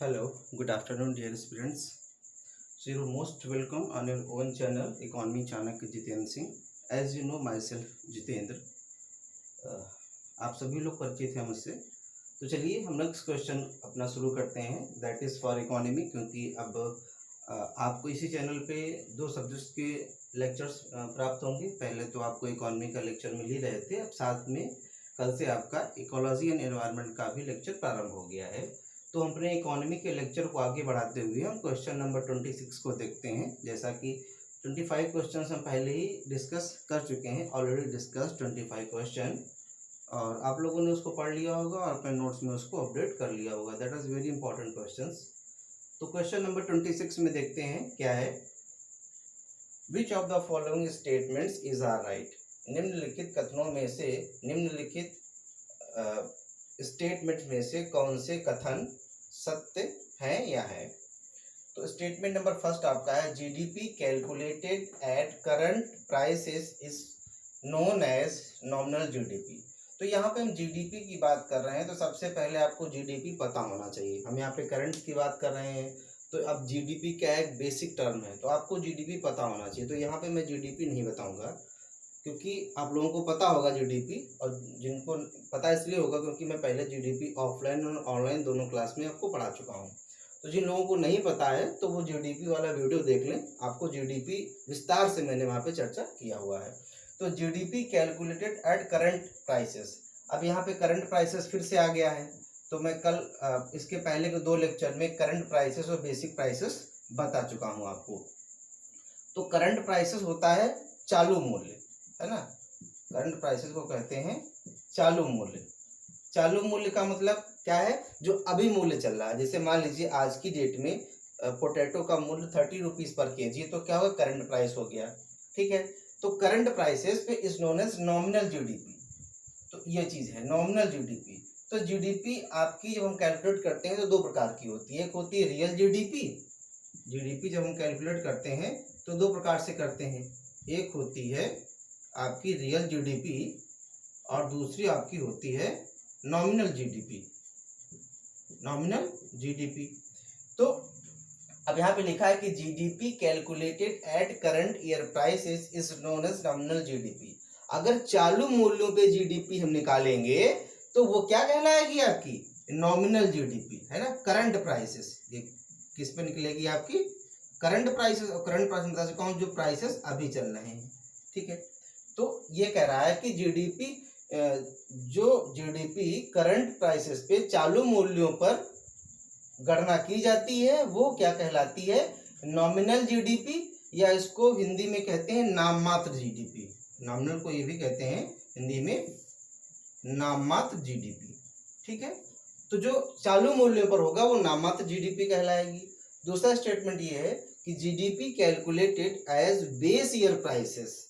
Hello, good afternoon, dear students. So you're most welcome on your own channel, Economy Chanakya Jitendra Singh. As you know myself, Jitendra. uh, आप सभी लोग परिचित हैं मुझसे। तो चलिए हम नेक्स्ट क्वेश्चन अपना शुरू करते हैं, दैट इज़ फॉर इकोनॉमी। क्योंकि अब आपको इसी चैनल पे दो सब्जेक्ट्स के लेक्चर्स प्राप्त होंगे। पहले तो आपको इकोनॉमी का लेक्चर मिल ही रहे थे, अब साथ में कल से आपका इकोलॉजी एंड एनवायरनमेंट का भी लेक्चर प्रारंभ हो गया है। तो हम अपने इकोनॉमी के लेक्चर को आगे बढ़ाते हुए हम क्वेश्चन नंबर 26 को देखते हैं। जैसा कि 25 क्वेश्चन हम पहले ही डिस्कस कर चुके हैं, ऑलरेडी डिस्कस 25 क्वेश्चन, और आप लोगों ने उसको पढ़ लिया होगा और अपने नोट्स में उसको अपडेट कर लिया होगा। That is very important questions. तो क्वेश्चन नंबर 26 में देखते हैं क्या है। Which of the following statements is are right. निम्नलिखित कथनों में से, निम्नलिखित स्टेटमेंट में से कौन से कथन सत्य हैं या है। तो स्टेटमेंट नंबर फर्स्ट आपका है, GDP calculated at current prices is known as nominal GDP. तो यहाँ पे हम जीडीपी की बात कर रहे हैं, तो सबसे पहले आपको जीडीपी पता होना चाहिए। हम यहाँ पे करंट की बात कर रहे हैं, तो अब जीडीपी क्या है, एक बेसिक टर्म है, तो आपको जीडीपी पता होना चाहिए। तो यहाँ पे मैं जीडीपी नहीं बताऊँगा, क्योंकि आप लोगों को पता होगा जीडीपी, और जिनको पता इसलिए होगा क्योंकि मैं पहले जीडीपी ऑफलाइन और ऑनलाइन दोनों क्लास में आपको पढ़ा चुका हूँ। तो जिन लोगों को नहीं पता है तो वो जीडीपी वाला वीडियो देख लें, आपको जीडीपी विस्तार से मैंने वहाँ पे चर्चा किया हुआ है। तो GDP calculated at current prices. अब यहाँ पे करंट प्राइसेस फिर से आ गया है, तो मैं कल इसके पहले के दो लेक्चर में करंट प्राइसेस और बेसिक प्राइसेस बता चुका हूँ आपको। तो करंट प्राइसेस होता है चालू मूल्य, है ना। करंट प्राइसेस को कहते हैं चालू मूल्य। चालू मूल्य का मतलब क्या है, जो अभी मूल्य चल रहा है। जैसे मान लीजिए आज की डेट में पोटैटो का मूल्य 30 रुपीज़ पर केजी, तो क्या होगा, करंट प्राइस हो गया, ठीक है। तो करंट प्राइसेस पे is known as nominal GDP. तो ये चीज़ है नॉमिनल जीडीपी। तो जीडीपी आपकी जब हम कैलकुलेट करते हैं तो दो प्रकार की होती है। एक होती है रियल जीडीपी। जीडीपी जब हम कैलकुलेट करते हैं तो दो प्रकार से करते हैं। एक होती है आपकी रियल जीडीपी और दूसरी आपकी होती है नॉमिनल जीडीपी। Nominal GDP. तो अब यहाँ पे लिखा है कि GDP calculated at current year prices is known as nominal GDP. अगर चालू मूल्यों पे जीडीपी हम निकालेंगे तो वो क्या कहलाएगी, आपकी नॉमिनल जीडीपी, है ना। करंट प्राइसेस ये किस पे निकलेगी, आपकी करंट प्राइसेस। और करंट प्राइस बता चुका हूँ, जो प्राइसेस अभी चल रहे हैं, ठीक है। तो ये कह रहा है कि जीडीपी, जो जीडीपी करंट प्राइसेस पे चालू मूल्यों पर गणना की जाती है वो क्या कहलाती है, नॉमिनल जीडीपी, या इसको हिंदी में कहते हैं नाममात्र जीडीपी। नॉमिनल को ये भी कहते हैं हिंदी में नाममात्र जीडीपी, ठीक है। तो जो चालू मूल्य पर होगा वो नाममात्र जीडीपी कहलाएगी। दूसरा स्टेटमेंट ये है कि GDP calculated as base year prices,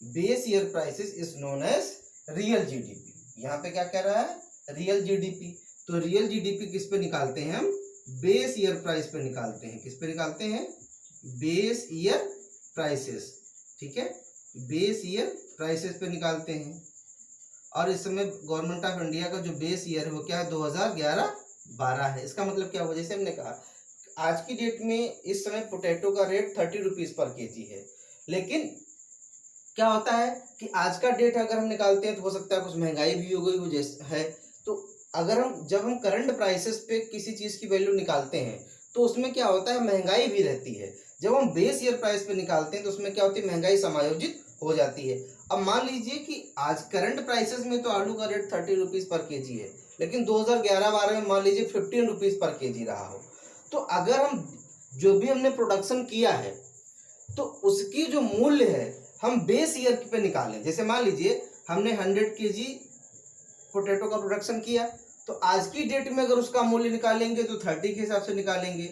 base year prices is known as real GDP. यहाँ पे क्या कह रहा है, रियल जीडीपी। तो रियल जीडीपी किस पे निकालते हैं हम, बेस ईयर प्राइस पे निकालते हैं। किस पे निकालते हैं, बेस ईयर प्राइसेस, ठीक है, बेस ईयर प्राइसेस पे निकालते हैं। और इस समय गवर्नमेंट ऑफ इंडिया का जो बेस ईयर है वो क्या है, 2011-12 है। इसका मतलब क्या हुआ, जैसे हमने कहा आज की डेट में इस समय पोटैटो का रेट 30 रुपीज़ पर केजी है। लेकिन क्या होता है कि आज का डेट अगर हम निकालते हैं तो हो सकता है कुछ महंगाई भी हो गई हो जैसे है। तो अगर हम जब हम करंट प्राइसेस पे किसी चीज़ की वैल्यू निकालते हैं तो उसमें क्या होता है, महंगाई भी रहती है। जब हम बेस ईयर प्राइस पे निकालते हैं तो उसमें क्या होती है, महंगाई समायोजित हो जाती है। अब मान लीजिए कि आज करंट प्राइसेस में तो आलू का रेट 30 रुपीज़ पर केजी है, लेकिन 2011-12 में मान लीजिए 15 रुपीज़ पर केजी रहा हो। तो अगर हम जो भी हमने प्रोडक्शन किया है तो उसकी जो मूल्य है हम बेस ईयर पे निकालें। जैसे मान लीजिए हमने 100 केजी पोटैटो का प्रोडक्शन किया, तो आज की डेट में अगर उसका मूल्य निकालेंगे तो 30 के हिसाब से निकालेंगे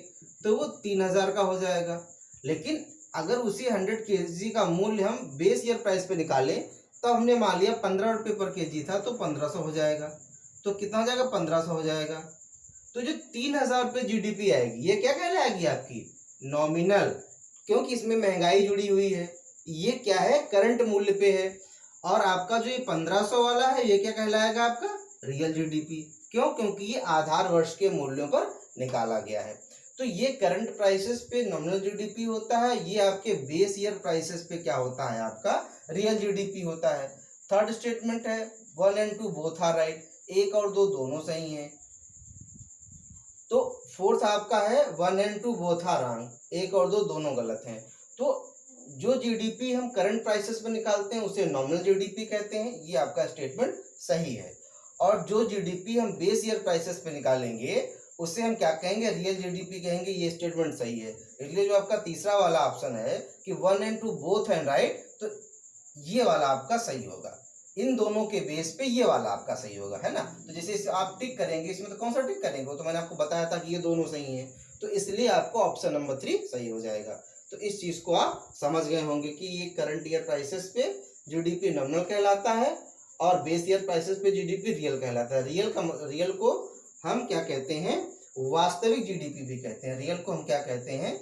तो वो 3000 का हो जाएगा। लेकिन अगर उसी 100 केजी का मूल्य हम बेस ईयर प्राइस पे निकालें तो हमने मान लिया 15 रुपये पर केजी था, तो 1500 हो जाएगा। तो कितना हो जाएगा, 1500 हो जाएगा। तो जो 3000 रुपये जीडीपी आएगी ये क्या कहलाएगी, आपकी नॉमिनल, क्योंकि इसमें महंगाई जुड़ी हुई है। ये क्या है, करंट मूल्य पे है। और आपका जो ये 1500 वाला है ये क्या कहलाएगा, आपका रियल जीडीपी। क्यों, क्योंकि ये आधार वर्ष के मूल्यों पर निकाला गया है। तो ये करंट प्राइसेस पे नॉमिनल जीडीपी होता है, ये आपके बेस ईयर प्राइसेस पे क्या होता है, आपका रियल जीडीपी होता है। थर्ड स्टेटमेंट है 1 and 2 बोथ आर राइट, 1 और 2 दोनों सही हैं। तो फोर्थ आपका है 1 and 2 बोथ आर रॉन्ग, 1 और 2 दोनों गलत हैं। तो जो जीडीपी हम करंट प्राइसेस पे निकालते हैं उसे नॉमिनल जीडीपी कहते हैं, ये आपका स्टेटमेंट सही है। और जो जीडीपी हम बेस ईयर प्राइसेस पे निकालेंगे उसे हम क्या कहेंगे, रियल जीडीपी कहेंगे, ये स्टेटमेंट सही है। इसलिए जो आपका तीसरा वाला ऑप्शन है कि 1 and 2 बोथ एंड राइट, तो ये वाला आपका सही होगा। इन दोनों के बेस पे ये वाला आपका सही होगा, है ना। तो जैसे आप टिक करेंगे इसमें, तो कौन सा टिक करेंगे, वो तो मैंने आपको बताया था कि ये दोनों सही हैं, तो इसलिए आपको ऑप्शन नंबर 3 सही हो जाएगा। तो इस चीज को आप समझ गए होंगे कि ये करंट ईयर प्राइसेस पे जीडीपी नॉमिनल कहलाता है और बेस ईयर प्राइसेस पे जीडीपी रियल कहलाता है। रियल को हम क्या कहते हैं, वास्तविक जीडीपी भी कहते हैं। रियल को हम क्या कहते हैं,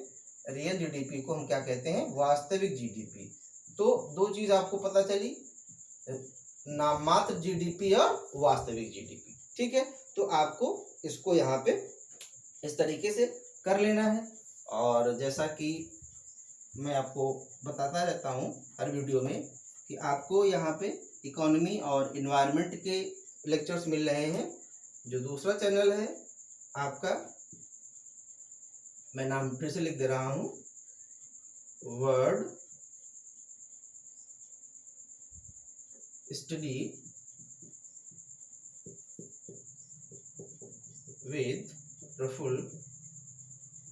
रियल जीडीपी को हम क्या कहते हैं, वास्तविक जीडीपी। तो दो चीज आपको पता चली, नाममात्र जीडीपी और वास्तविक जीडीपी, ठीक है। तो आपको इसको यहाँ पे इस तरीके से कर लेना है। और जैसा कि मैं आपको बताता रहता हूँ हर वीडियो में कि आपको यहाँ पे इकोनॉमी और इन्वायरमेंट के लेक्चर्स मिल रहे हैं। जो दूसरा चैनल है आपका, मैं नाम फिर से लिख दे रहा हूँ, word study with Praphul,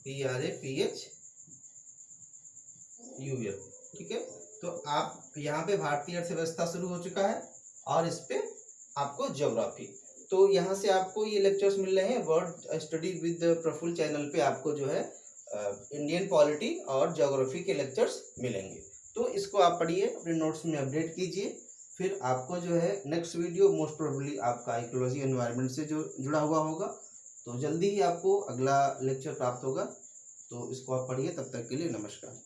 PRAPHUL, ठीक है। तो आप यहाँ पे भारतीय अर्थव्यवस्था शुरू हो चुका है और इस पे आपको ज्योग्राफी, तो यहाँ से आपको ये लेक्चर्स मिल रहे हैं। Word study with Praphul channel पे आपको जो है इंडियन पॉलिटी और ज्योग्राफी के लेक्चर्स मिलेंगे। तो इसको आप पढ़िए, अपने नोट्स में अपडेट कीजिए, फिर आपको जो है नेक्स्ट वीडियो मोस्ट प्रोबेबली आपका इकोलॉजी एनवायरनमेंट से जो जुड़ा हुआ होगा, तो जल्दी ही आपको अगला लेक्चर प्राप्त होगा। तो इसको आप पढ़िए, तब तक के लिए नमस्कार।